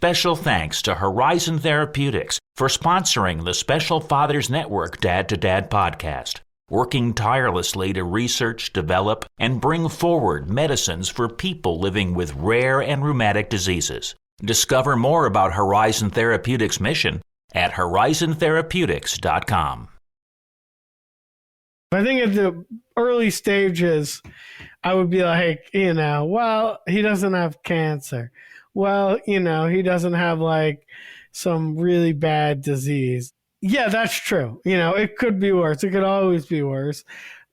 Special thanks to Horizon Therapeutics for sponsoring the Special Fathers Network Dad to Dad podcast, working tirelessly to research, develop, and bring forward medicines for people living with rare and rheumatic diseases. Discover more about Horizon Therapeutics' mission at horizontherapeutics.com. I think at the early stages, I would be like, well, he doesn't have cancer. Well, he doesn't have like some really bad disease. Yeah, that's true. It could be worse. It could always be worse.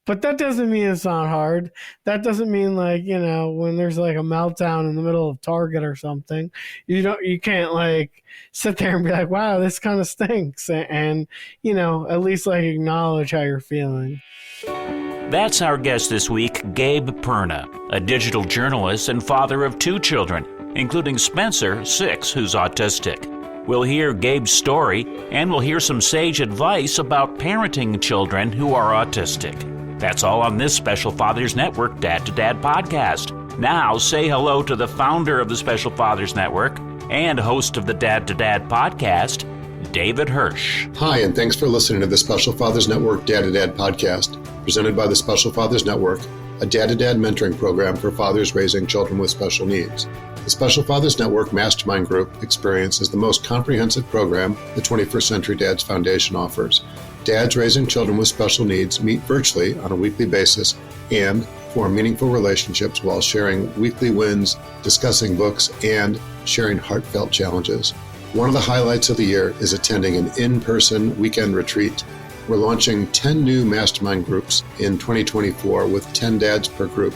But that doesn't mean it's not hard. That doesn't mean like, when there's like a meltdown in the middle of Target or something, you can't like sit there and be like, wow, this kind of stinks. And, at least like acknowledge how you're feeling. That's our guest this week, Gabe Perna, a digital journalist and father of 2 children, including Spencer, 6, who's autistic. We'll hear Gabe's story, and we'll hear some sage advice about parenting children who are autistic. That's all on this Special Fathers Network Dad to Dad podcast. Now say hello to the founder of the Special Fathers Network and host of the Dad to Dad podcast, David Hirsch. Hi, and thanks for listening to the Special Fathers Network Dad to Dad podcast, presented by the Special Fathers Network, a Dad to Dad mentoring program for fathers raising children with special needs. The Special Fathers Network Mastermind Group experience is the most comprehensive program the 21st Century Dads Foundation offers. Dads raising children with special needs meet virtually on a weekly basis and form meaningful relationships while sharing weekly wins, discussing books, and sharing heartfelt challenges. One of the highlights of the year is attending an in-person weekend retreat. We're launching 10 new mastermind groups in 2024 with 10 dads per group.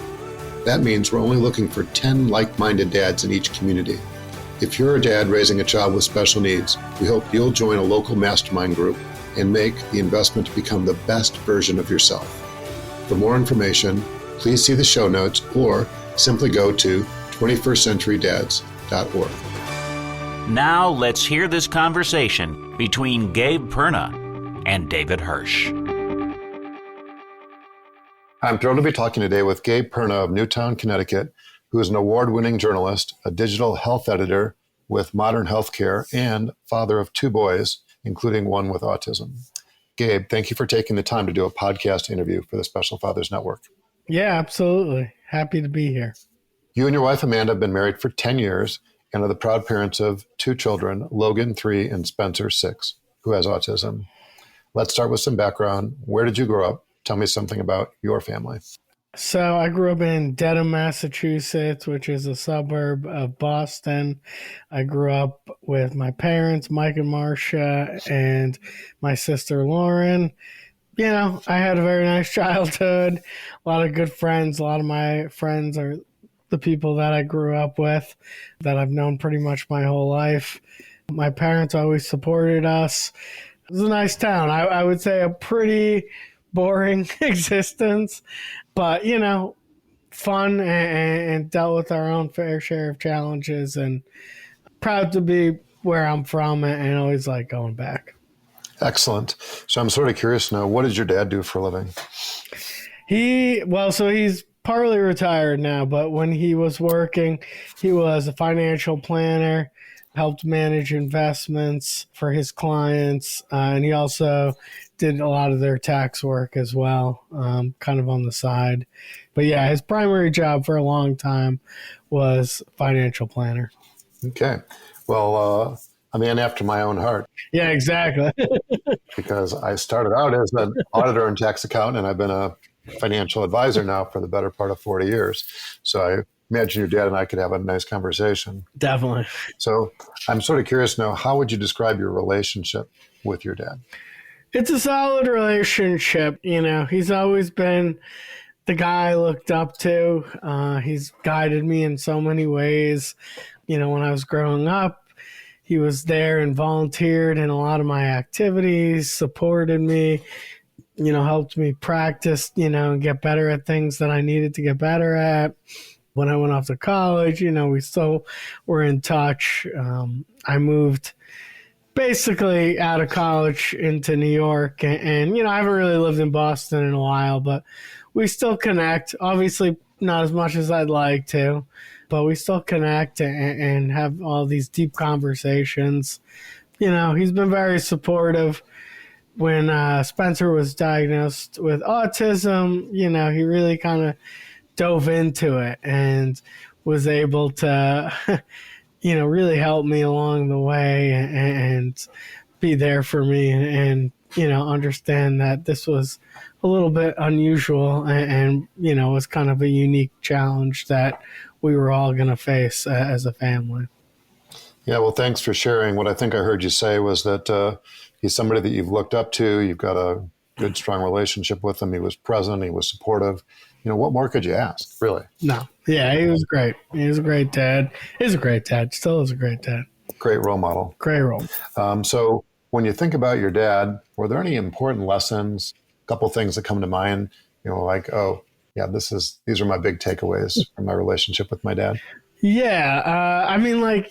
That means we're only looking for 10 like-minded dads in each community. If you're a dad raising a child with special needs, we hope you'll join a local mastermind group and make the investment to become the best version of yourself. For more information, please see the show notes or simply go to 21stcenturydads.org. Now let's hear this conversation between Gabe Perna and David Hirsch. I'm thrilled to be talking today with Gabe Perna of Newtown, Connecticut, who is an award-winning journalist, a digital health editor with Modern Healthcare, and father of 2 boys, including one with autism. Gabe, thank you for taking the time to do a podcast interview for the Special Fathers Network. Yeah, absolutely. Happy to be here. You and your wife, Amanda, have been married for 10 years and are the proud parents of 2 children, Logan, 3, and Spencer, 6, who has autism. Let's start with some background. Where did you grow up? Tell me something about your family. So I grew up in Dedham, Massachusetts, which is a suburb of Boston. I grew up with my parents, Mike and Marcia, and my sister, Lauren. I had a very nice childhood, a lot of good friends. A lot of my friends are the people that I grew up with, that I've known pretty much my whole life. My parents always supported us. It was a nice town. I would say a pretty boring existence, but, fun and dealt with our own fair share of challenges, and proud to be where I'm from and always like going back. Excellent. So I'm sort of curious now, what does your dad do for a living? So he's partly retired now, but when he was working, he was a financial planner, helped manage investments for his clients, and he also did a lot of their tax work as well, kind of on the side. But yeah, his primary job for a long time was financial planner. Okay. Well, a man after my own heart. Yeah, exactly. Because I started out as an auditor and tax accountant, and I've been a financial advisor now for the better part of 40 years. So I imagine your dad and I could have a nice conversation. Definitely. So I'm sort of curious now, how would you describe your relationship with your dad? It's a solid relationship. He's always been the guy I looked up to. He's guided me in so many ways. When I was growing up, he was there and volunteered in a lot of my activities, supported me, helped me practice, and get better at things that I needed to get better at. When I went off to college, we still were in touch. I moved basically out of college into New York, and I haven't really lived in Boston in a while, but we still connect. Obviously, not as much as I'd like to, but we still connect and have all these deep conversations. He's been very supportive. When Spencer was diagnosed with autism, he really kind of dove into it and was able to, really help me along the way and be there for me and understand that this was a little bit unusual and was kind of a unique challenge that we were all going to face as a family. Yeah, well, thanks for sharing. What I think I heard you say was that he's somebody that you've looked up to. You've got a good, strong relationship with him. He was present. He was supportive. What more could you ask, really? No. Yeah, he was great. He was a great dad. He's a great dad. Still is a great dad. Great role model. Great role. So when you think about your dad, were there any important lessons, a couple things that come to mind, like, oh, yeah, these are my big takeaways from my relationship with my dad? Yeah,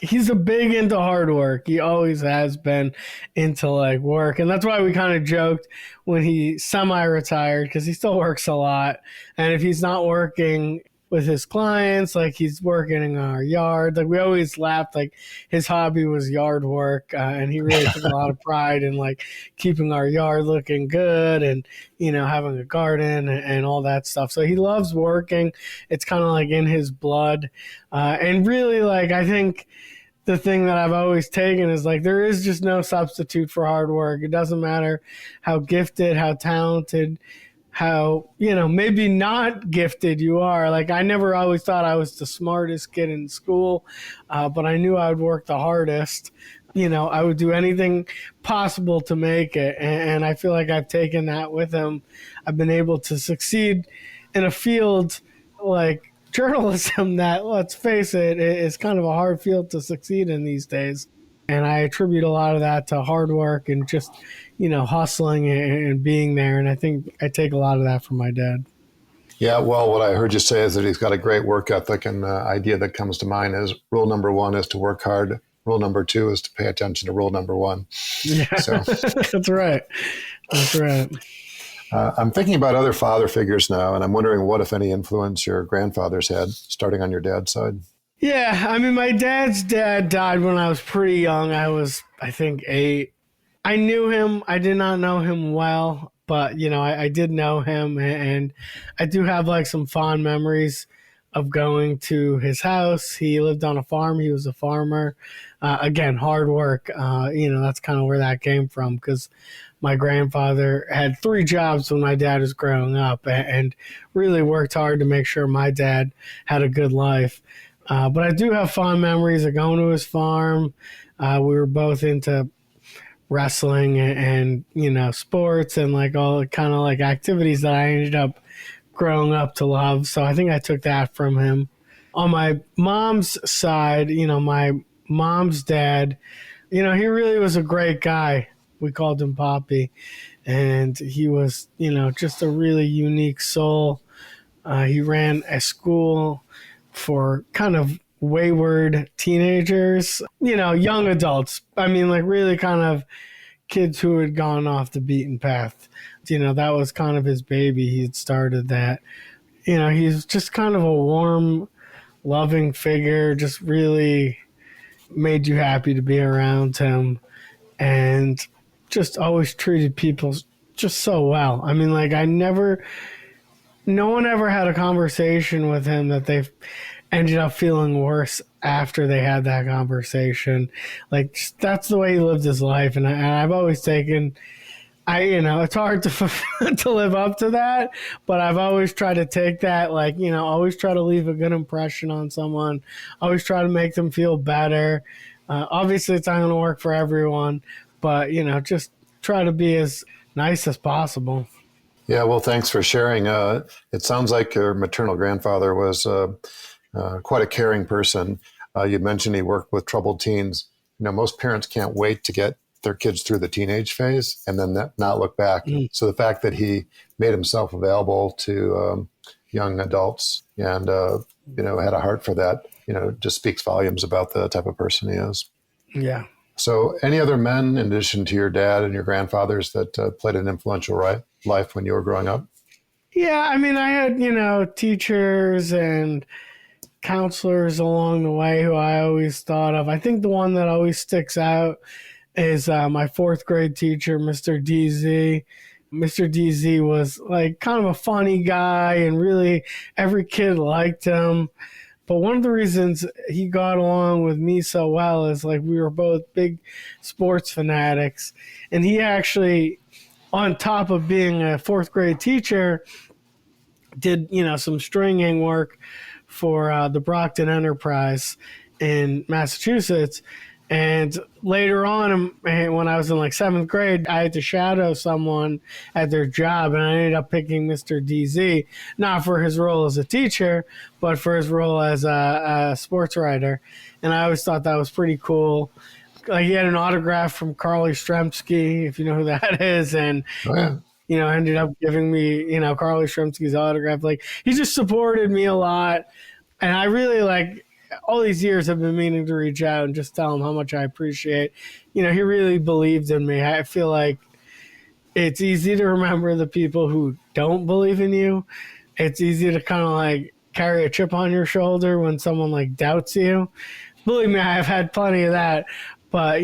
he's a big into hard work. He always has been into work. And that's why we kind of joked when he semi-retired, because he still works a lot. And if he's not working with his clients, he's working in our yard. We always laughed, his hobby was yard work. And he really took a lot of pride in keeping our yard looking good and, having a garden and all that stuff. So he loves working. It's kind of in his blood. And really, I think the thing that I've always taken is there is just no substitute for hard work. It doesn't matter how gifted, how talented, how, maybe not gifted you are. I never always thought I was the smartest kid in school, but I knew I would work the hardest. I would do anything possible to make it. And I feel like I've taken that with him. I've been able to succeed in a field like journalism that, let's face it, is kind of a hard field to succeed in these days. And I attribute a lot of that to hard work and just, hustling and being there. And I think I take a lot of that from my dad. Yeah, well, what I heard you say is that he's got a great work ethic. And the idea that comes to mind is rule number 1 is to work hard. Rule number 2 is to pay attention to rule number 1. Yeah, so. That's right. That's right. I'm thinking about other father figures now, and I'm wondering what, if any, influence your grandfathers had, starting on your dad's side. Yeah, my dad's dad died when I was pretty young. I was, I think, 8. I knew him. I did not know him well, but, I did know him, and I do have some fond memories of going to his house. He lived on a farm. He was a farmer. Again, hard work. That's kind of where that came from, because my grandfather had 3 jobs when my dad was growing up and really worked hard to make sure my dad had a good life. But I do have fond memories of going to his farm. We were both into wrestling and sports and all kind of activities that I ended up growing up to love. So I think I took that from him. On my mom's side, my mom's dad, he really was a great guy. We called him Poppy, and he was, just a really unique soul. He ran a school for kind of wayward teenagers, young adults. Really kind of kids who had gone off the beaten path. That was kind of his baby. He had started that. He's just kind of a warm, loving figure, just really made you happy to be around him, and just always treated people just so well. No one ever had a conversation with him that they ended up feeling worse after they had that conversation. That's the way he lived his life. And I've always taken, it's hard to live up to that, but I've always tried to take that, always try to leave a good impression on someone, always try to make them feel better. Obviously it's not going to work for everyone, but, just try to be as nice as possible. Yeah, well, thanks for sharing. It sounds like your maternal grandfather was quite a caring person. You mentioned he worked with troubled teens. Most parents can't wait to get their kids through the teenage phase and then not look back. So the fact that he made himself available to young adults and, had a heart for that, just speaks volumes about the type of person he is. Yeah. So any other men, in addition to your dad and your grandfathers, that played an influential life when you were growing up? Yeah, I had, teachers and counselors along the way who I always thought of. I think the one that always sticks out is my fourth grade teacher, Mr. DZ. Mr. DZ was like kind of a funny guy, and really every kid liked him. But one of the reasons he got along with me so well is like we were both big sports fanatics. And he actually, on top of being a fourth grade teacher, did, some stringing work for the Brockton Enterprise in Massachusetts. And later on, when I was in like seventh grade, I had to shadow someone at their job, and I ended up picking Mr. DZ, not for his role as a teacher, but for his role as a sports writer. And I always thought that was pretty cool. Like, he had an autograph from Carly Stremski, if you know who that is, and ended up giving me, Carly Stremski's autograph. Like, he just supported me a lot, and I really all these years I've been meaning to reach out and just tell him how much I appreciate. He really believed in me. I feel like it's easy to remember the people who don't believe in you. It's easy to kind of carry a chip on your shoulder when someone doubts you. Believe me, I've had plenty of that. But,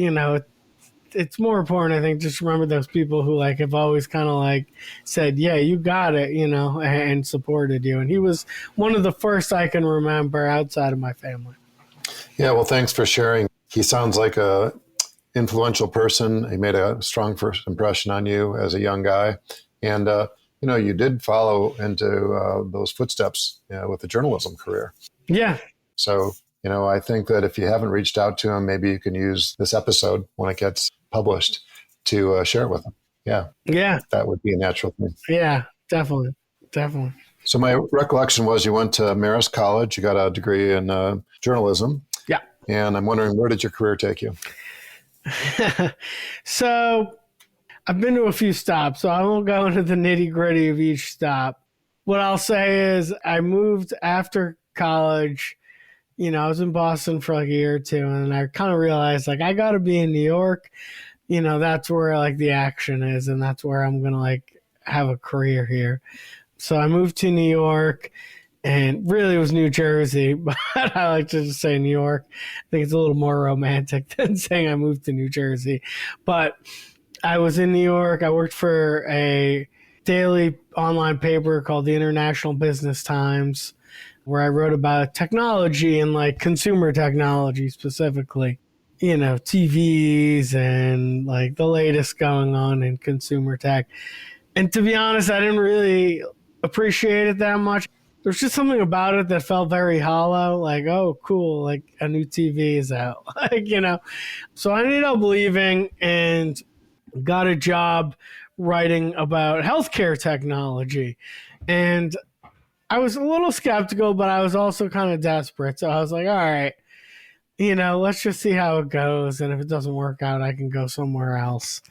it's more important, I think, just remember those people who have always kind of said, yeah, you got it, and supported you. And he was one of the first I can remember outside of my family. Yeah, well, thanks for sharing. He sounds like a influential person. He made a strong first impression on you as a young guy. And, you did follow into those footsteps with the journalism career. Yeah. So, I think that if you haven't reached out to him, maybe you can use this episode when it gets published to share it with him. Yeah. Yeah. That would be a natural thing. Yeah, definitely. Definitely. So my recollection was you went to Marist College. You got a degree in journalism. Yeah. And I'm wondering, where did your career take you? So I've been to a few stops, so I won't go into the nitty gritty of each stop. What I'll say is I moved after college. I was in Boston for a year or two, and I kind of realized I got to be in New York. That's where the action is, and that's where I'm going to have a career here. So I moved to New York, and really it was New Jersey, but I like to just say New York. I think it's a little more romantic than saying I moved to New Jersey. But I was in New York. I worked for a daily online paper called the International Business Times, where I wrote about technology and consumer technology specifically, TVs and the latest going on in consumer tech. And to be honest, I didn't really appreciate it that much. There's just something about it that felt very hollow, oh, cool, a new TV is out, So I ended up leaving and got a job writing about healthcare technology. And I was a little skeptical, but I was also kind of desperate. So I was like, all right, let's just see how it goes. And if it doesn't work out, I can go somewhere else.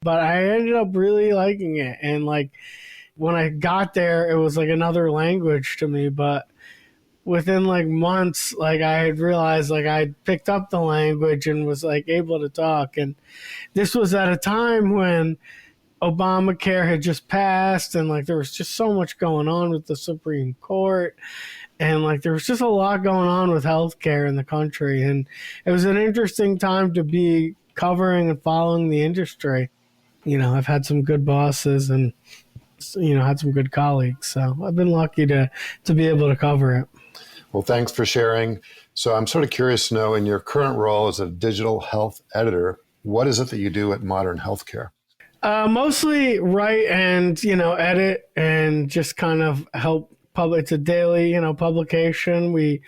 But I ended up really liking it. And when I got there, it was another language to me. But within months, I had realized I picked up the language and was able to talk. And this was at a time when Obamacare had just passed, and there was just so much going on with the Supreme Court, and there was just a lot going on with healthcare in the country, and it was an interesting time to be covering and following the industry. I've had some good bosses and had some good colleagues, so I've been lucky to be able to cover it. Well, thanks for sharing. So I'm sort of curious to know, in your current role as a digital health editor, what is it that you do at Modern Healthcare? Mostly write and, edit and just kind of help publish. It's a daily, publication. We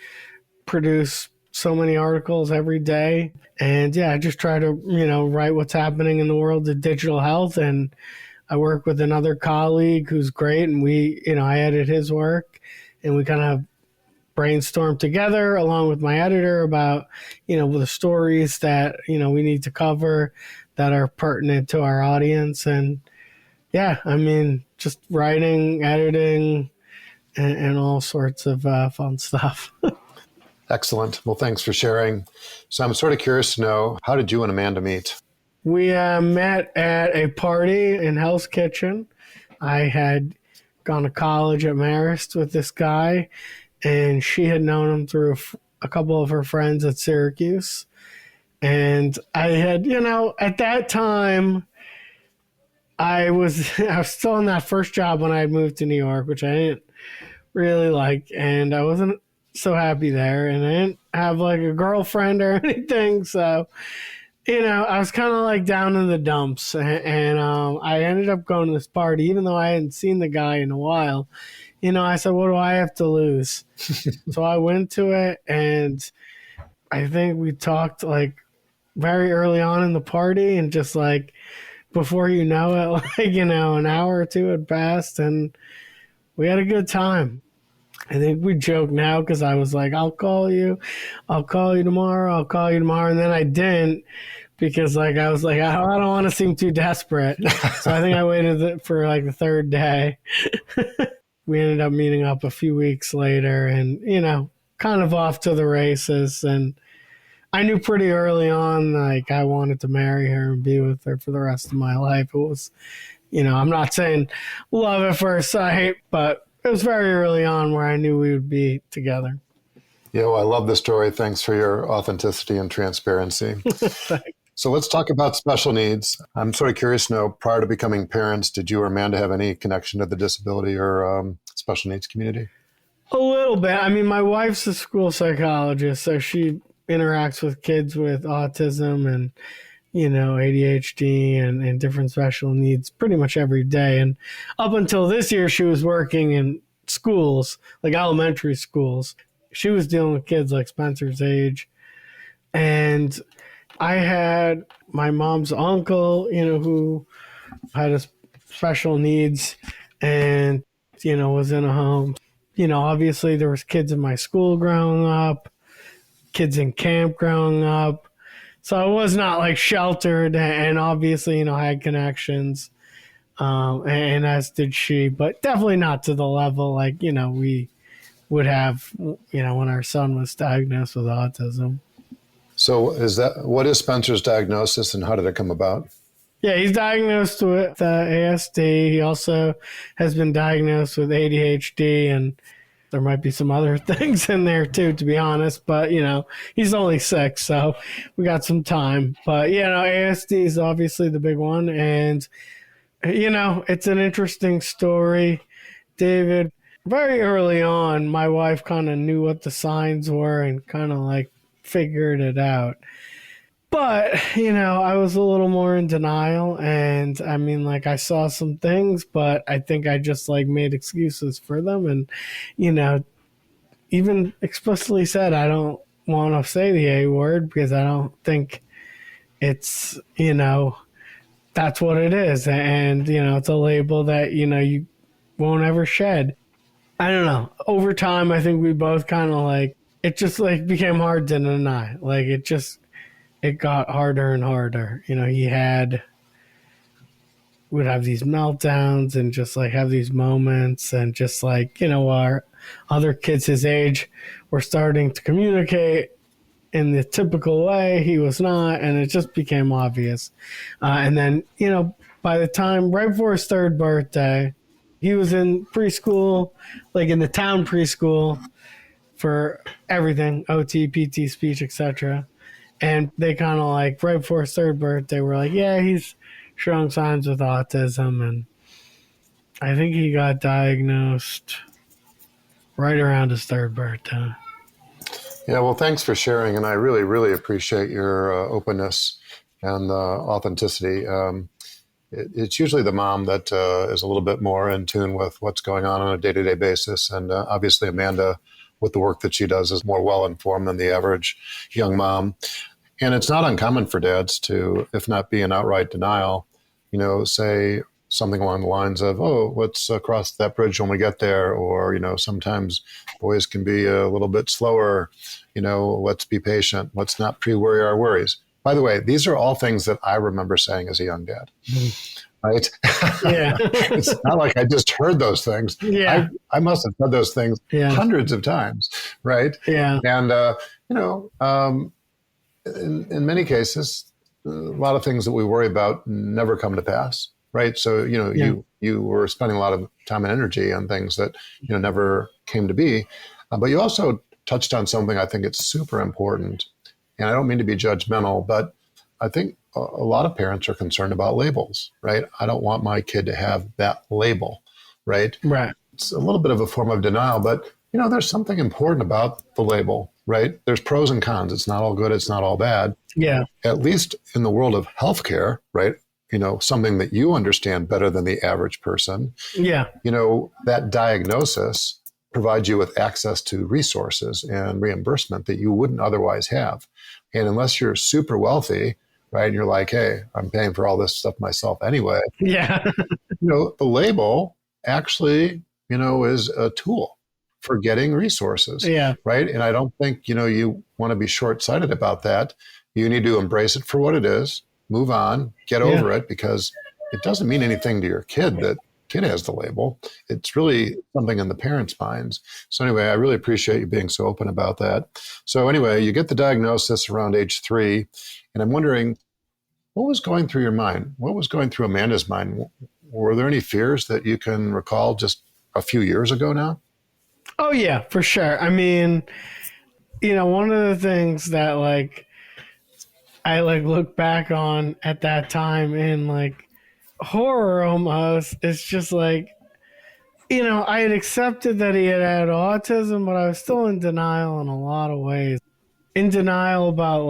produce so many articles every day. And yeah, I just try to, write what's happening in the world of digital health. And I work with another colleague who's great. And I edit his work, and we kind of brainstorm together along with my editor about, the stories that, we need to cover that are pertinent to our audience. And yeah, just writing, editing, and all sorts of fun stuff. Excellent. Well, thanks for sharing. So I'm sort of curious to know, how did you and Amanda meet? We met at a party in Hell's Kitchen. I had gone to college at Marist with this guy, and she had known him through a couple of her friends at Syracuse. And I had, at that time, I was still in that first job when I had moved to New York, which I didn't really like, and I wasn't so happy there, and I didn't have like a girlfriend or anything, so I was kind of like down in the dumps, and I ended up going to this party, even though I hadn't seen the guy in a while. I said, what do I have to lose? So I went to it, and I think we talked like very early on in the party, and just like before you know it, like, an hour or two had passed, and we had a good time. I think we joke now because I was like, I'll call you tomorrow. And then I didn't, because like I was like, I don't want to seem too desperate. So I think I waited for like the third day. We ended up meeting up a few weeks later, and, kind of off to the races. And I knew pretty early on, like, I wanted to marry her and be with her for the rest of my life. It was, I'm not saying love at first sight, but it was very early on where I knew we would be together. Yeah, well, I love the story. Thanks for your authenticity and transparency. So let's talk about special needs. I'm sort of curious to know, prior to becoming parents, did you or Amanda have any connection to the disability or special needs community? A little bit. I mean, my wife's a school psychologist, so she interacts with kids with autism and, ADHD and different special needs pretty much every day. And up until this year, she was working in schools, like elementary schools. She was dealing with kids like Spencer's age. And I had my mom's uncle, who had a special needs and, was in a home. Obviously there was kids in my school growing up, kids in camp growing up. So I was not like sheltered, and obviously, I had connections, and as did she, but definitely not to the level like, we would have, when our son was diagnosed with autism. So what is Spencer's diagnosis and how did it come about? Yeah, he's diagnosed with ASD. He also has been diagnosed with ADHD, and there might be some other things in there too, to be honest. But, he's only 6, so we got some time. But, ASD is obviously the big one. And, it's an interesting story, David. Very early on, my wife kind of knew what the signs were and kind of like figured it out. But, I was a little more in denial, and I mean, like, I saw some things, but I think I just like made excuses for them, and, even explicitly said, I don't want to say the A word because I don't think it's, that's what it is. And, it's a label that, you won't ever shed. I don't know. Over time, I think we both kind of like, it just like became hard to deny. Like it got harder and harder. He would have these meltdowns and just like have these moments, and just like, our other kids his age were starting to communicate in the typical way. He was not, and it just became obvious. And then, by the time right before his 3rd birthday, he was in preschool, like in the town preschool for everything, OT, PT, speech, etc. And they kind of like right before his 3rd birthday were like, yeah, he's showing signs with autism. And I think he got diagnosed right around his 3rd birthday. Yeah, well, thanks for sharing. And I really, really appreciate your openness and authenticity. It's usually the mom that is a little bit more in tune with what's going on a day-to-day basis. And obviously Amanda, with the work that she does, is more well-informed than the average young mom. And it's not uncommon for dads to, if not be in outright denial, say something along the lines of, oh, let's cross that bridge when we get there. Or, sometimes boys can be a little bit slower, let's be patient. Let's not pre-worry our worries. By the way, these are all things that I remember saying as a young dad. Right? Yeah. It's not like I just heard those things. Yeah. I must have said those things hundreds of times, right? Yeah. And, in many cases, a lot of things that we worry about never come to pass, right? So, you were spending a lot of time and energy on things that, never came to be. But you also touched on something I think it's super important. And I don't mean to be judgmental, but I think a lot of parents are concerned about labels, right? I don't want my kid to have that label, right? Right. It's a little bit of a form of denial, but there's something important about the label, right? There's pros and cons. It's not all good. It's not all bad. Yeah. At least in the world of healthcare, right? Something that you understand better than the average person. Yeah. That diagnosis provides you with access to resources and reimbursement that you wouldn't otherwise have. And unless you're super wealthy, right, and you're like, hey, I'm paying for all this stuff myself anyway. Yeah. The label actually, is a tool for getting resources. Yeah. Right. And I don't think, you want to be short-sighted about that. You need to embrace it for what it is, move on, get over it, because it doesn't mean anything to your kid that kid has the label. It's really something in the parents' minds. So anyway, I really appreciate you being so open about that. So anyway, you get the diagnosis around age 3, and I'm wondering, what was going through your mind? What was going through Amanda's mind? Were there any fears that you can recall just a few years ago now? Oh, yeah, for sure. I mean, one of the things that I look back on at that time in horror almost, it's just I had accepted that he had autism, but I was still in denial in a lot of ways. In denial about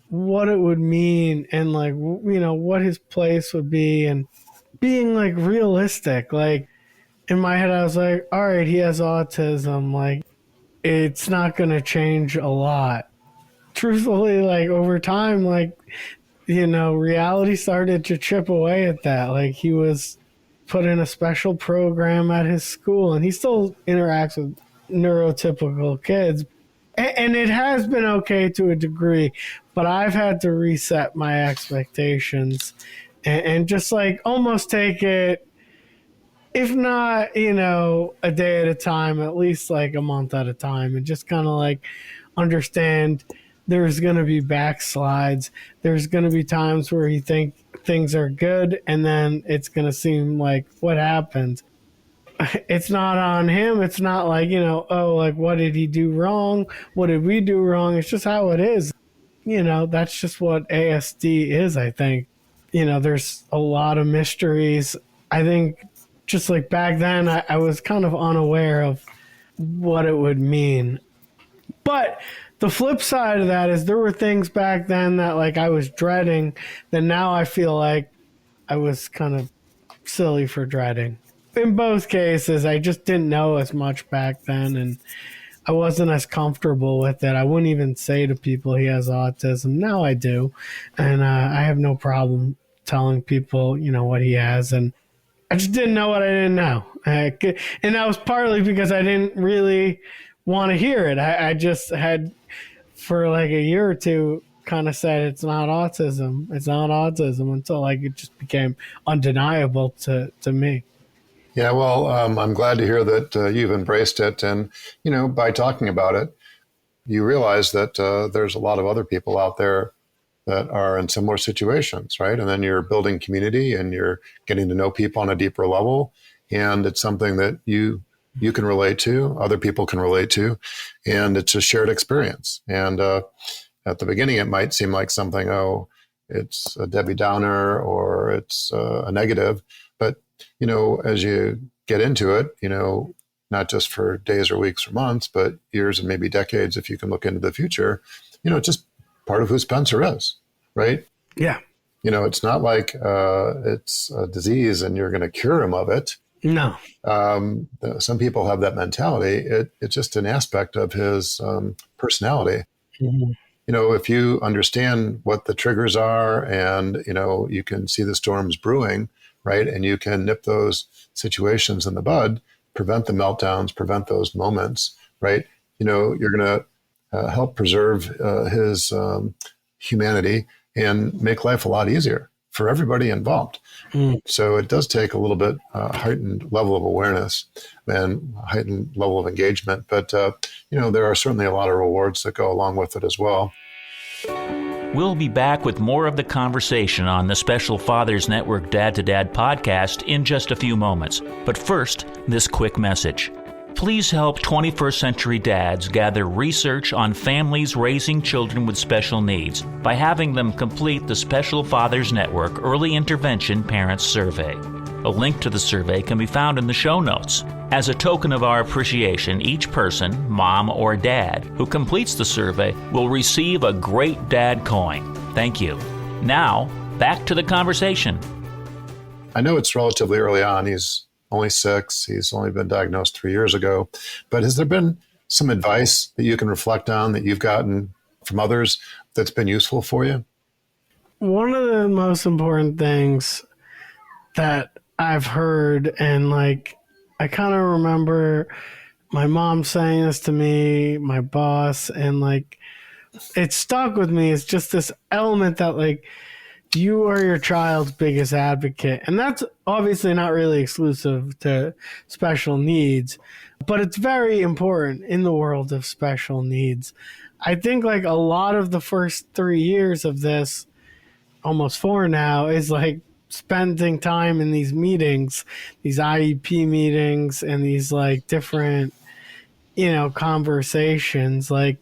what it would mean and what his place would be, and being realistic. In my head, I was like, all right, he has autism. It's not going to change a lot. Truthfully, over time, reality started to chip away at that. He was put in a special program at his school, and he still interacts with neurotypical kids. And it has been okay to a degree, but I've had to reset my expectations and just almost take it, if not, a day at a time, at least a month at a time, and just kind of understand there's going to be backslides. There's going to be times where you think things are good, and then it's going to seem like what happened. It's not on him. It's not what did he do wrong? What did we do wrong? It's just how it is. That's just what ASD is, I think. There's a lot of mysteries. I think just back then, I was kind of unaware of what it would mean. But the flip side of that is there were things back then that I was dreading that now I feel like I was kind of silly for dreading. In both cases, I just didn't know as much back then, and I wasn't as comfortable with it. I wouldn't even say to people he has autism. Now I do, and I have no problem telling people, what he has, and I just didn't know what I didn't know. And that was partly because I didn't really want to hear it. I just had, for a year or two, kind of said it's not autism. It's not autism until it just became undeniable to me. Yeah, well, I'm glad to hear that you've embraced it. And, by talking about it, you realize that there's a lot of other people out there that are in similar situations, right? And then you're building community and you're getting to know people on a deeper level. And it's something that you can relate to, other people can relate to, and it's a shared experience. And at the beginning, it might seem like something, it's a Debbie Downer or it's a negative. But, as you get into it, not just for days or weeks or months, but years and maybe decades, if you can look into the future, it's just part of who Spencer is, right? Yeah. It's not like it's a disease and you're going to cure him of it. No. Some people have that mentality. It's just an aspect of his personality. Mm-hmm. If you understand what the triggers are and, you can see the storms brewing, right? And you can nip those situations in the bud, prevent the meltdowns, prevent those moments, right? You're going to help preserve his humanity and make life a lot easier for everybody involved. Mm. So it does take a little bit heightened level of awareness and heightened level of engagement. But, there are certainly a lot of rewards that go along with it as well. We'll be back with more of the conversation on the Special Fathers Network Dad to Dad podcast in just a few moments. But first, this quick message. please help 21st Century Dads gather research on families raising children with special needs by having them complete the Special Fathers Network Early Intervention Parents Survey. A link to the survey can be found in the show notes. As a token of our appreciation, each person, mom or dad, who completes the survey will receive a Great Dad coin. Thank you. Now, back to the conversation. I know it's relatively early on. He's only 6. He's only been diagnosed 3 years ago. But has there been some advice that you can reflect on that you've gotten from others that's been useful for you? One of the most important things that I've heard, and like, I kind of remember my mom saying this to me, my boss, and like, it stuck with me. It's just this element that like, you are your child's biggest advocate. And that's obviously not really exclusive to special needs, but it's very important in the world of special needs. I think like a lot of the first 3 years of this, almost 4 now, is like spending time in these meetings, these IEP meetings, and these like different, conversations. Like,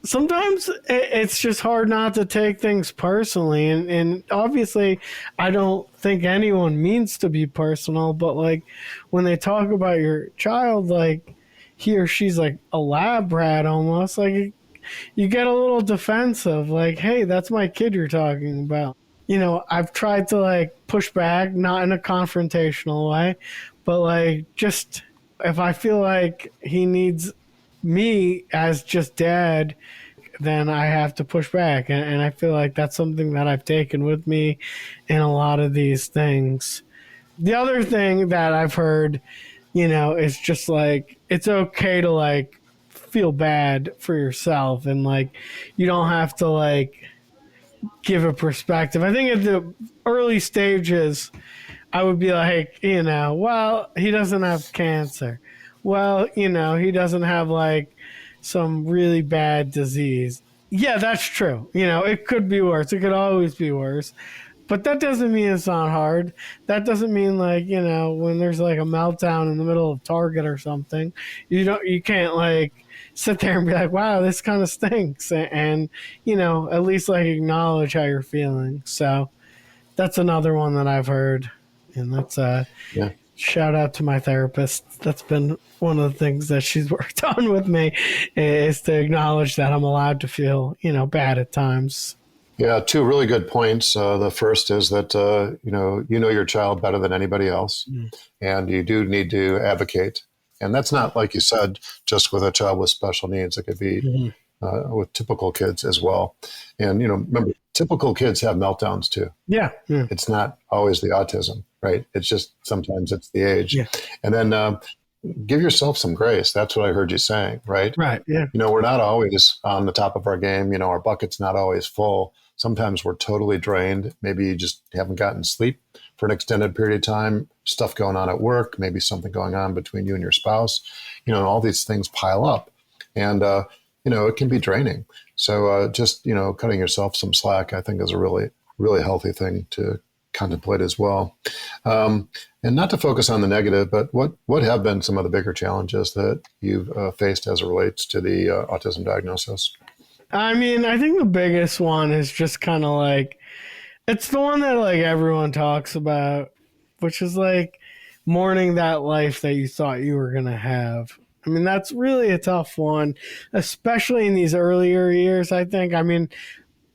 sometimes it's just hard not to take things personally. And obviously, I don't think anyone means to be personal, but like when they talk about your child, like he or she's like a lab rat almost, like you get a little defensive, like, hey, that's my kid you're talking about. I've tried to like push back, not in a confrontational way, but like just if I feel like he needs me as just dad, then I have to push back. And I feel like that's something that I've taken with me in a lot of these things. The other thing that I've heard, is just like, it's okay to like feel bad for yourself, and like, you don't have to like give a perspective. I think at the early stages, I would be like, well, he doesn't have cancer. Well, he doesn't have like some really bad disease. Yeah, that's true. It could be worse. It could always be worse. But that doesn't mean it's not hard. That doesn't mean like, when there's like a meltdown in the middle of Target or something, you can't like sit there and be like, wow, this kind of stinks. And, at least like acknowledge how you're feeling. So that's another one that I've heard. And that's yeah. Shout out to my therapist. That's been one of the things that she's worked on with me, is to acknowledge that I'm allowed to feel, bad at times. Yeah, 2 really good points. The first is that, you know your child better than anybody else, and you do need to advocate. And that's not, like you said, just with a child with special needs. It could be with typical kids as well. And, remember, typical kids have meltdowns too. Yeah. It's not always the autism, right? It's just sometimes it's the age. Yeah. And then give yourself some grace. That's what I heard you saying, right? Right, yeah. We're not always on the top of our game. Our bucket's not always full. Sometimes we're totally drained. Maybe you just haven't gotten sleep for an extended period of time, stuff going on at work, maybe something going on between you and your spouse, all these things pile up, and, it can be draining. So just, cutting yourself some slack, I think, is a really, really healthy thing to contemplate as well. And not to focus on the negative, but what have been some of the bigger challenges that you've faced as it relates to the autism diagnosis? I mean, I think the biggest one is just kind of like, it's the one that like everyone talks about, which is like mourning that life that you thought you were going to have. I mean, that's really a tough one, especially in these earlier years, I think. I mean,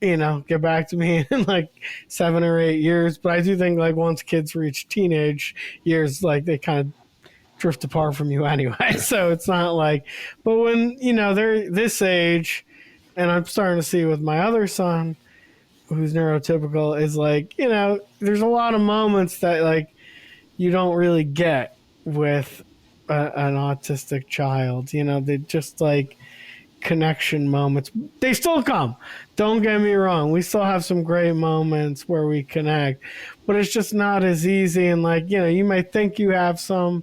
get back to me in like 7 or 8 years. But I do think like once kids reach teenage years, like they kind of drift apart from you anyway. So it's not like, but when, they're this age, and I'm starting to see with my other son, who's neurotypical, is like, there's a lot of moments that like you don't really get with an autistic child. They just like connection moments. They still come. Don't get me wrong. We still have some great moments where we connect, but it's just not as easy. And like, you might think you have some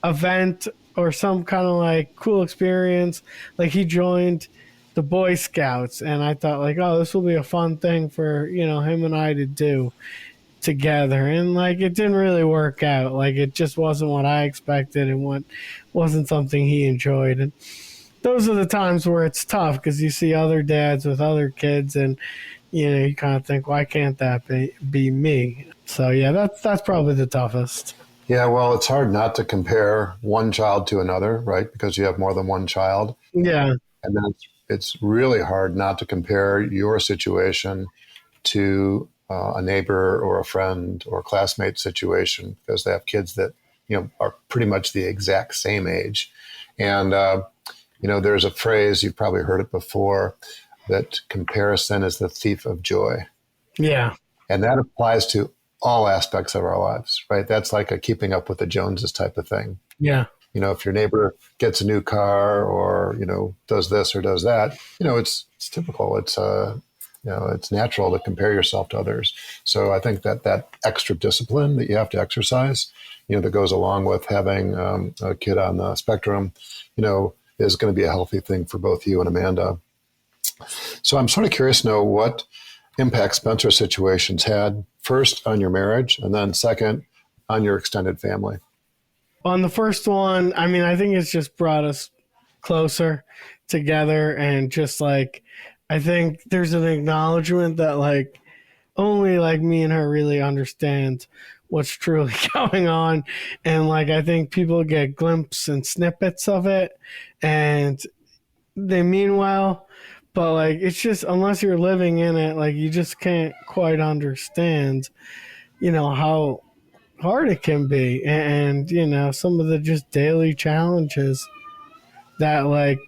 event or some kind of like cool experience. Like he joined the Boy Scouts, and I thought like, oh, this will be a fun thing for, him and I to do. together, and like it didn't really work out. Like it just wasn't what I expected, and what wasn't something he enjoyed. And those are the times where it's tough, because you see other dads with other kids, and you kind of think, why can't that be me? So yeah, that's probably the toughest. Yeah, well, it's hard not to compare one child to another, right? Because you have more than one child. Yeah. And then it's really hard not to compare your situation to a neighbor or a friend or classmate situation, because they have kids that, are pretty much the exact same age. And, there's a phrase, you've probably heard it before, that comparison is the thief of joy. Yeah. And that applies to all aspects of our lives, right? That's like a keeping up with the Joneses type of thing. Yeah. If your neighbor gets a new car or, does this or does that, it's typical. It's, it's natural to compare yourself to others. So I think that extra discipline that you have to exercise, that goes along with having a kid on the spectrum, is going to be a healthy thing for both you and Amanda. So I'm sort of curious to know what impact Spencer's situations had, first on your marriage, and then second on your extended family. On the first one, I think it's just brought us closer together, and just like, I think there's an acknowledgement that like only like me and her really understand what's truly going on. And like, I think people get glimpses and snippets of it, and they mean well, but like, it's just, unless you're living in it, like you just can't quite understand, how hard it can be. And, some of the just daily challenges that like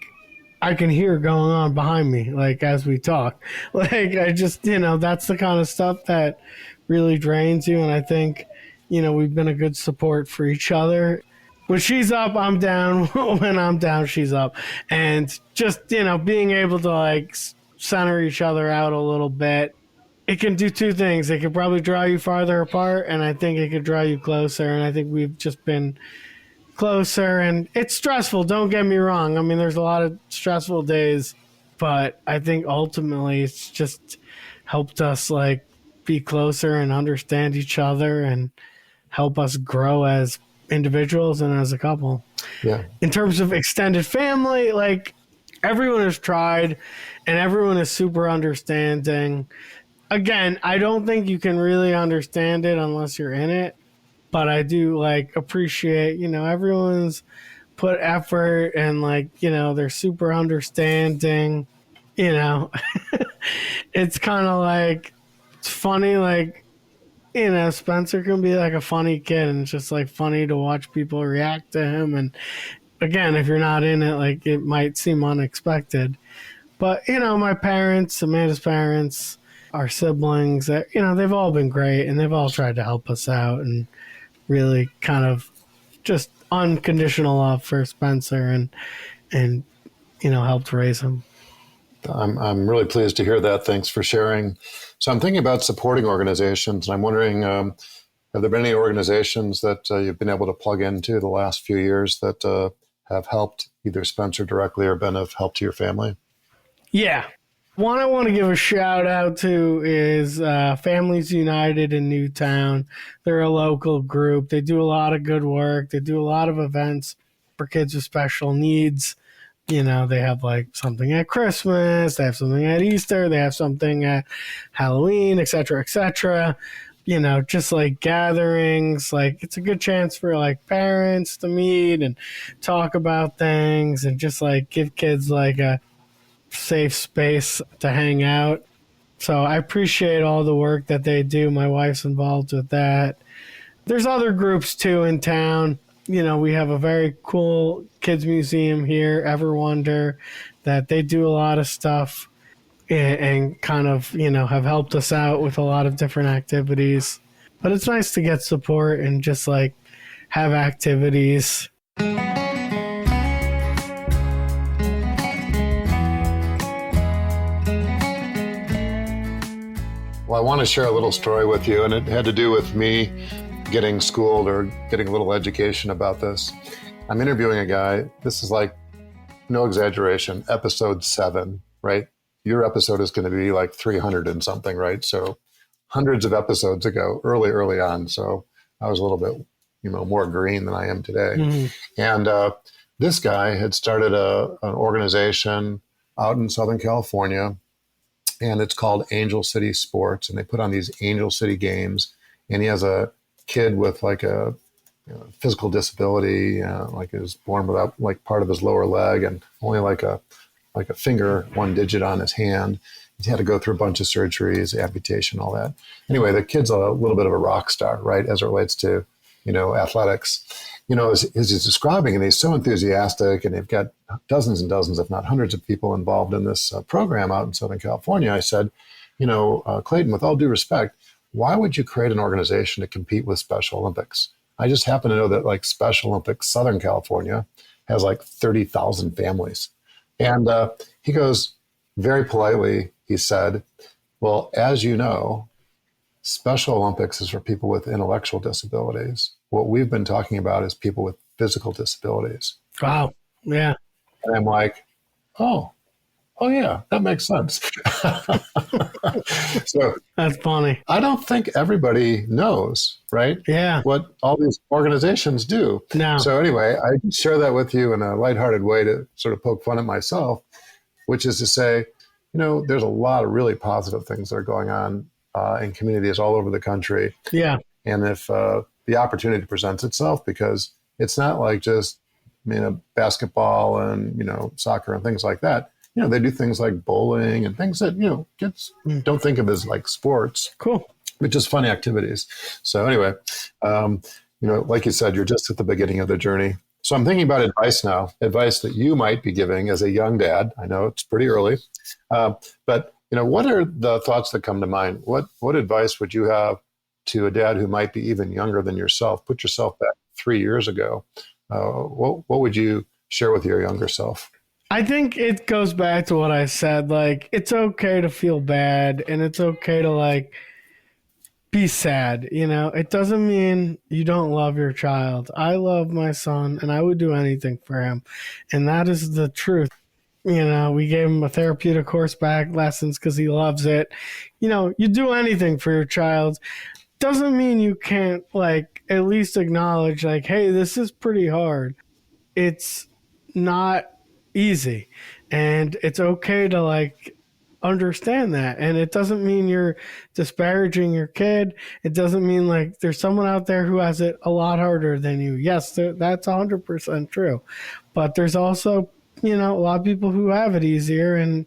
I can hear going on behind me, like as we talk, like I just, that's the kind of stuff that really drains you. And I think, we've been a good support for each other. When she's up, I'm down. When I'm down, she's up. And just, being able to like center each other out a little bit, it can do two things. It could probably draw you farther apart, and I think it could draw you closer. And I think we've just been closer, and it's stressful. Don't get me wrong. There's a lot of stressful days, but I think ultimately it's just helped us like be closer and understand each other and help us grow as individuals and as a couple. Yeah. In terms of extended family, like everyone has tried and everyone is super understanding. Again, I don't think you can really understand it unless you're in it, but I do like appreciate, everyone's put effort, and like, they're super understanding, it's kind of like, it's funny, like, Spencer can be like a funny kid, and it's just like funny to watch people react to him. And again, if you're not in it, like it might seem unexpected, but my parents, Amanda's parents, our siblings, that they've all been great, and they've all tried to help us out and really kind of just unconditional love for Spencer and helped raise him. I'm really pleased to hear that. Thanks for sharing. So I'm thinking about supporting organizations, and I'm wondering, have there been any organizations that you've been able to plug into the last few years that have helped either Spencer directly or been of help to your family? Yeah. One I want to give a shout out to is Families United in Newtown. They're a local group. They do a lot of good work. They do a lot of events for kids with special needs. They have like something at Christmas, they have something at Easter, they have something at Halloween, et cetera, just like gatherings. Like it's a good chance for like parents to meet and talk about things, and just like give kids like a safe space to hang out. So I appreciate all the work that they do. My wife's involved with that. There's other groups too in town. We have a very cool kids museum here, Everwonder, that they do a lot of stuff and kind of, have helped us out with a lot of different activities. But it's nice to get support and just like have activities. Well, I want to share a little story with you, and it had to do with me getting schooled or getting a little education about this. I'm interviewing a guy. This is like, no exaggeration, episode 7, right? Your episode is going to be like 300 and something, right? So hundreds of episodes ago, early on. So I was a little bit, more green than I am today. Mm-hmm. And this guy had started an organization out in Southern California, and it's called Angel City Sports. And they put on these Angel City games. And he has a kid with like a physical disability, like he was born without like part of his lower leg and only like a finger, one digit on his hand. He had to go through a bunch of surgeries, amputation, all that. Anyway, the kid's a little bit of a rock star, right, as it relates to, athletics. As he's describing, and he's so enthusiastic, and they've got dozens and dozens, if not hundreds of people involved in this program out in Southern California. I said, Clayton, with all due respect, why would you create an organization to compete with Special Olympics? I just happen to know that like Special Olympics Southern California has like 30,000 families. And he goes, very politely, he said, well, as you know, Special Olympics is for people with intellectual disabilities. What we've been talking about is people with physical disabilities. Wow. Yeah. And I'm like, oh yeah, that makes sense. So That's funny. I don't think everybody knows, right? Yeah. What all these organizations do. No. So anyway, I share that with you in a lighthearted way to sort of poke fun at myself, which is to say, there's a lot of really positive things that are going on in communities all over the country. Yeah. And if the opportunity presents itself, because it's not like just basketball and soccer and things like that. They do things like bowling and things that kids don't think of as like sports. Cool. But just fun activities. So anyway, like you said, you're just at the beginning of the journey. So I'm thinking about advice now, advice that you might be giving as a young dad. I know it's pretty early, but what are the thoughts that come to mind? What advice would you have to a dad who might be even younger than yourself? Put yourself back 3 years ago. What would you share with your younger self? I think it goes back to what I said. Like, it's okay to feel bad, and it's okay to like be sad. It doesn't mean you don't love your child. I love my son, and I would do anything for him, and that is the truth. We gave him a therapeutic horseback lessons because he loves it. You do anything for your child. Doesn't mean you can't like at least acknowledge like, hey, this is pretty hard. It's not easy, and it's okay to like understand that. And it doesn't mean you're disparaging your kid. It doesn't mean like there's someone out there who has it a lot harder than you. Yes, that's 100% true, but there's also a lot of people who have it easier, and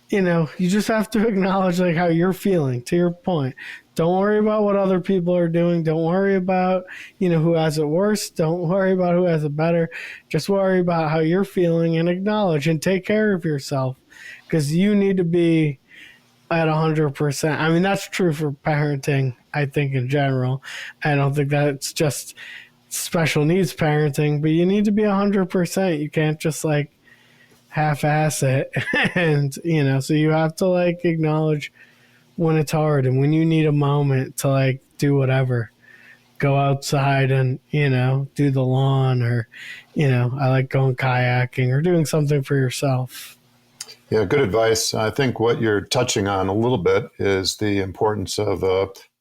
you just have to acknowledge like how you're feeling. To your point, don't worry about what other people are doing. Don't worry about who has it worse. Don't worry about who has it better. Just worry about how you're feeling and acknowledge and take care of yourself, because you need to be at 100%. I mean, that's true for parenting, I think, in general. I don't think that's just special needs parenting, but you need to be 100%. You can't just like half-ass it. And so you have to like acknowledge when it's hard and when you need a moment to like do whatever, go outside and do the lawn, or I like going kayaking or doing something for yourself. Yeah, good advice. I think what you're touching on a little bit is the importance of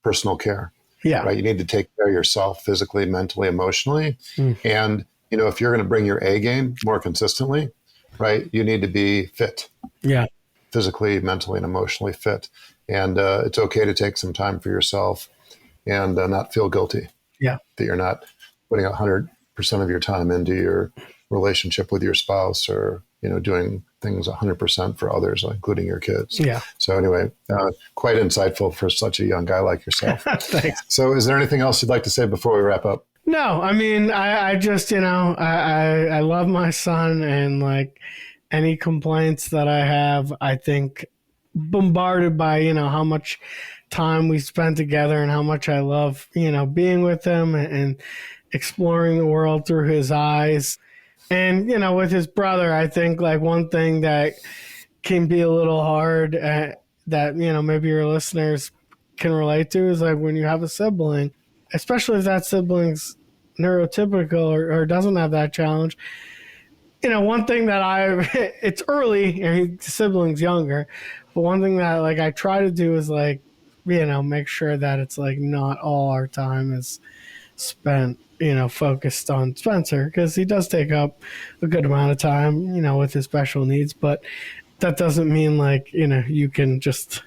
personal care. Yeah. Right. You need to take care of yourself physically, mentally, emotionally. And, if you're going to bring your A game more consistently, right, you need to be fit. Yeah. Physically, mentally, and emotionally fit. And it's okay to take some time for yourself and not feel guilty. Yeah. That you're not putting 100% of your time into your relationship with your spouse, or, doing things 100% for others, including your kids. Yeah. So anyway, quite insightful for such a young guy like yourself. Thanks. So is there anything else you'd like to say before we wrap up? No, I mean, I just, I love my son, and like any complaints that I have, I think bombarded by, how much time we spend together and how much I love, being with him and exploring the world through his eyes. And, with his brother, I think like one thing that can be a little hard that, maybe your listeners can relate to is like when you have a sibling, especially if that sibling's neurotypical or doesn't have that challenge. One thing that it's early and his sibling's younger, but one thing that like I try to do is like make sure that it's like not all our time is spent, focused on Spencer, because he does take up a good amount of time, with his special needs. But that doesn't mean like, you can just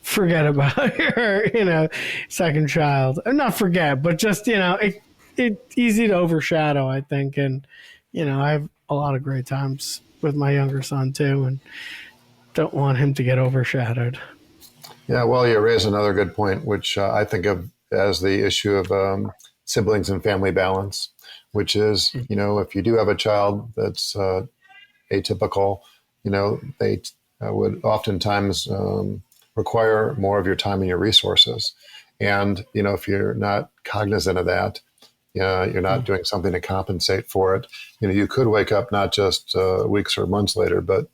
forget about your, second child. Not forget, but just, it's easy to overshadow, I think. And, I have a lot of great times with my younger son too, and don't want him to get overshadowed. Yeah, well, you raise another good point, which I think of as the issue of siblings and family balance, which is, if you do have a child that's atypical, they would oftentimes require more of your time and your resources. And, if you're not cognizant of that, you're not doing something to compensate for it. You could wake up not just weeks or months later, but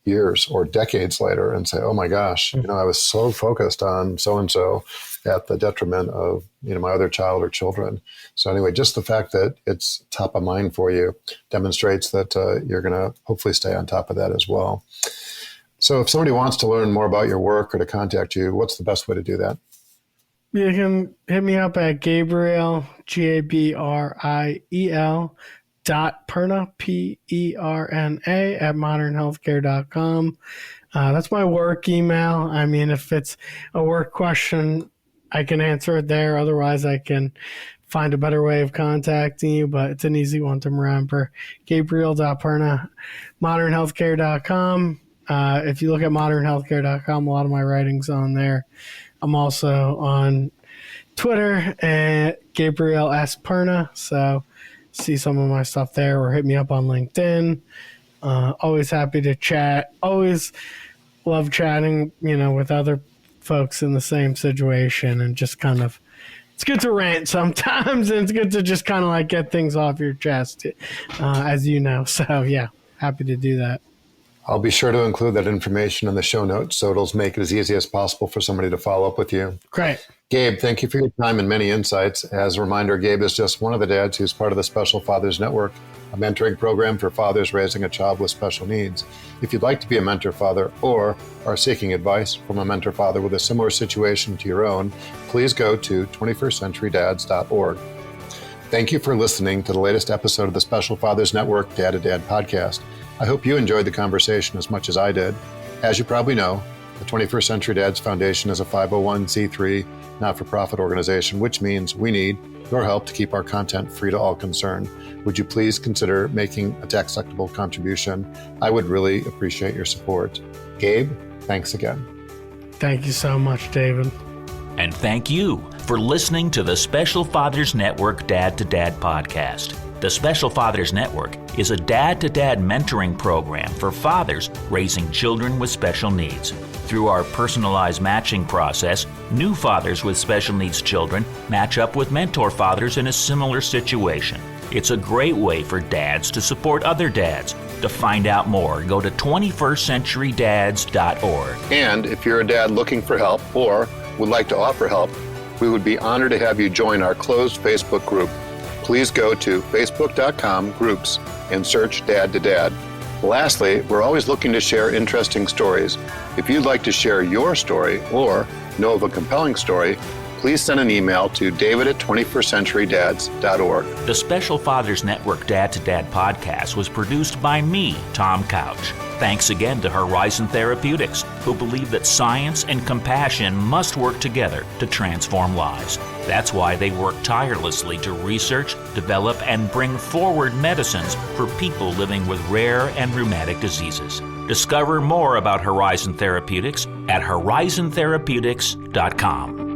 years or decades later and say, oh my gosh, I was so focused on so-and-so at the detriment of, my other child or children. So anyway, just the fact that it's top of mind for you demonstrates that you're going to hopefully stay on top of that as well. So if somebody wants to learn more about your work or to contact you, what's the best way to do that? You can hit me up at Gabriel, Gabriel .Perna, Perna, at modernhealthcare.com. That's my work email. I mean, if it's a work question, I can answer it there. Otherwise, I can find a better way of contacting you, but it's an easy one to remember. Gabriel.Perna, modernhealthcare.com. If you look at modernhealthcare.com, a lot of my writing's on there. I'm also on Twitter at Gabriel S. Perna, so see some of my stuff there, or hit me up on LinkedIn. Always happy to chat. Always love chatting, with other folks in the same situation, and just kind of, it's good to rant sometimes, and it's good to just kind of like get things off your chest, as you know. So yeah, happy to do that. I'll be sure to include that information in the show notes, so it'll make it as easy as possible for somebody to follow up with you. Great. Gabe, thank you for your time and many insights. As a reminder, Gabe is just one of the dads who's part of the Special Fathers Network, a mentoring program for fathers raising a child with special needs. If you'd like to be a mentor father or are seeking advice from a mentor father with a similar situation to your own, please go to 21stcenturydads.org. Thank you for listening to the latest episode of the Special Fathers Network Dad to Dad podcast. I hope you enjoyed the conversation as much as I did. As you probably know, the 21st Century Dads Foundation is a 501c3 not-for-profit organization, which means we need your help to keep our content free to all concerned. Would you please consider making a tax-deductible contribution? I would really appreciate your support. Gabe, thanks again. Thank you so much, David. And thank you for listening to the Special Fathers Network Dad to Dad podcast. The Special Fathers Network is a dad-to-dad mentoring program for fathers raising children with special needs. Through our personalized matching process, new fathers with special needs children match up with mentor fathers in a similar situation. It's a great way for dads to support other dads. To find out more, go to 21stcenturydads.org. And if you're a dad looking for help or would like to offer help, we would be honored to have you join our closed Facebook group. Please go to facebook.com/groups and search Dad to Dad. Lastly, we're always looking to share interesting stories. If you'd like to share your story or know of a compelling story, please send an email to david@21stcenturydads.org. The Special Fathers Network Dad to Dad podcast was produced by me, Tom Couch. Thanks again to Horizon Therapeutics, who believe that science and compassion must work together to transform lives. That's why they work tirelessly to research, develop, and bring forward medicines for people living with rare and rheumatic diseases. Discover more about Horizon Therapeutics at horizontherapeutics.com.